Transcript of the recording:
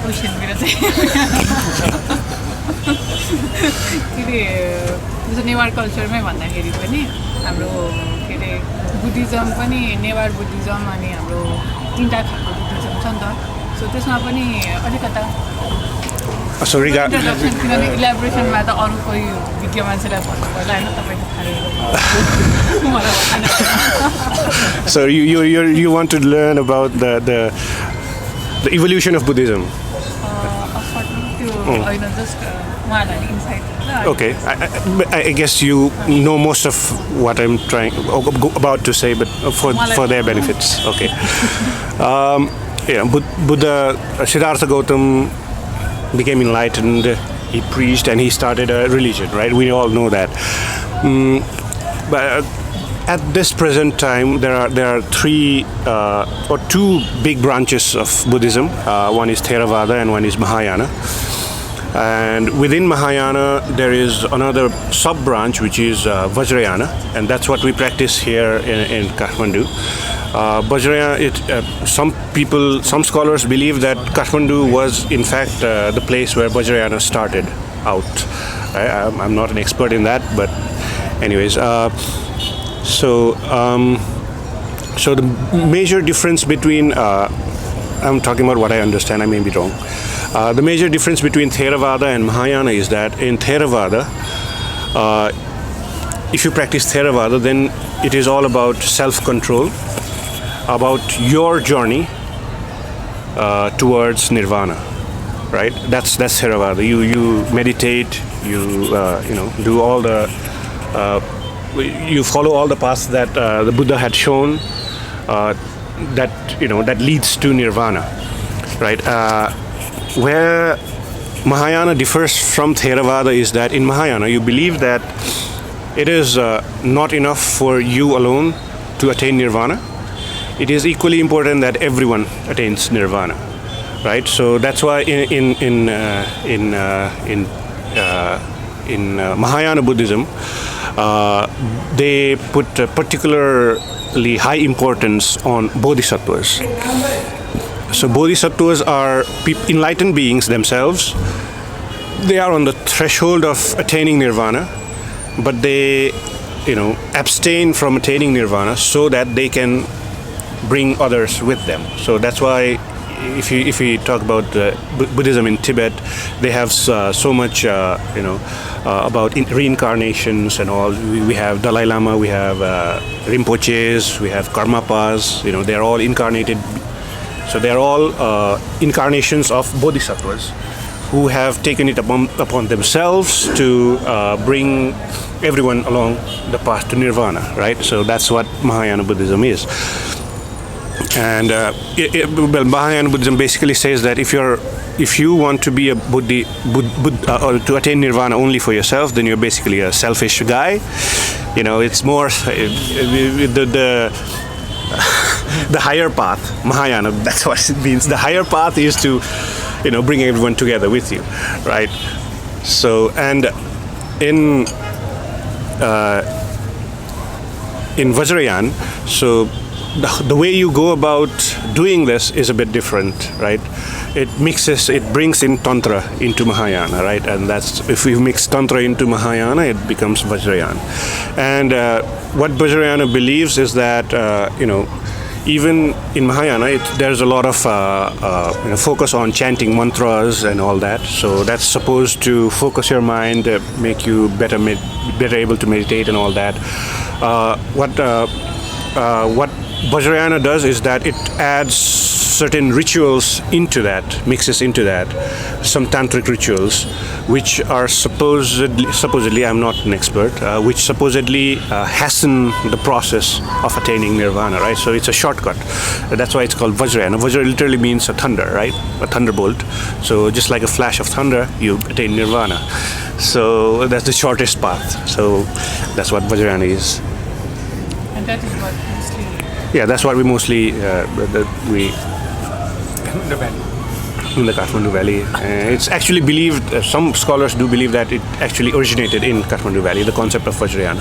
ओसनतिर चाहिँ के अरे जस्तो नेवार कल्चरमै भन्दाखेरि पनि हाम्रो के अरे बुद्धिज्म पनि नेवार बुद्धिज्म अनि हाम्रो तिनवटा खालको बुद्धिज्म छ नि त सो त्यसमा पनि अलिकता किनभने इलाबोरेसनमा त अरू कोही विज्ञ मान्छेलाई भन्नु पर्ला होइन तपाईँको खाने So you want to learn about the evolution of Buddhism? Okay, I guess you know most of what I'm about to say, but for their benefits. Okay. Buddha Siddhartha Gautam became enlightened. He preached and he started a religion. Right? We all know that. But at this present time, there are three or two big branches of Buddhism. One is Theravada and one is Mahayana. And within Mahayana, there is another sub-branch which is Vajrayana, and that's what we practice here in Kathmandu. Vajrayana, some scholars believe that Kathmandu was in fact the place where Vajrayana started out. I'm not an expert in that, but anyways, so the major difference between I'm talking about what I understand, I may be wrong. The major difference between Theravada and Mahayana is that in Theravada, if you practice Theravada, then it is all about self-control, about your journey towards nirvana, right? That's Theravada. You meditate, you do all the you follow all the paths that the Buddha had shown that leads to nirvana, right? Where Mahayana differs from Theravada is that in Mahayana you believe that it is not enough for you alone to attain nirvana. It is equally important that everyone attains nirvana, right? So that's why in Mahayana Buddhism, they put particularly high importance on bodhisattvas. So bodhisattvas are enlightened beings themselves. They are on the threshold of attaining nirvana, but they, abstain from attaining nirvana so that they can bring others with them. So that's why if we talk about Buddhism in Tibet, they have so much, about reincarnations and all. We have Dalai Lama, we have Rinpoches, we have Karmapas. They are all incarnated. So they are all incarnations of bodhisattvas who have taken it upon themselves to bring everyone along the path to nirvana, right? So that's what Mahayana Buddhism is. And Mahayana Buddhism basically says that if you want to be a Buddha or to attain nirvana only for yourself, then you're basically a selfish guy. It's more the higher path, Mahayana, that's what it means. The higher path is to, bring everyone together with you, right? So, and in Vajrayana, so the way you go about doing this is a bit different, right? It brings in Tantra into Mahayana, right? And that's, if we mix Tantra into Mahayana, it becomes Vajrayana. And what Vajrayana believes is that, even in Mahayana, there's a lot of focus on chanting mantras and all that. So that's supposed to focus your mind, make you better able to meditate and all that. What Vajrayana does is that it adds certain rituals into that, mixes into that, some tantric rituals, which are supposedly, I'm not an expert, which supposedly hasten the process of attaining nirvana, right? So it's a shortcut. That's why it's called Vajrayana. Vajra literally means a thunder, right? A thunderbolt. So just like a flash of thunder, you attain nirvana. So that's the shortest path. So that's what Vajrayana is. And that is what mostly... Yeah, that's what we mostly... in the Kathmandu Valley. It's actually believed, some scholars do believe that it actually originated in Kathmandu Valley, the concept of Vajrayana.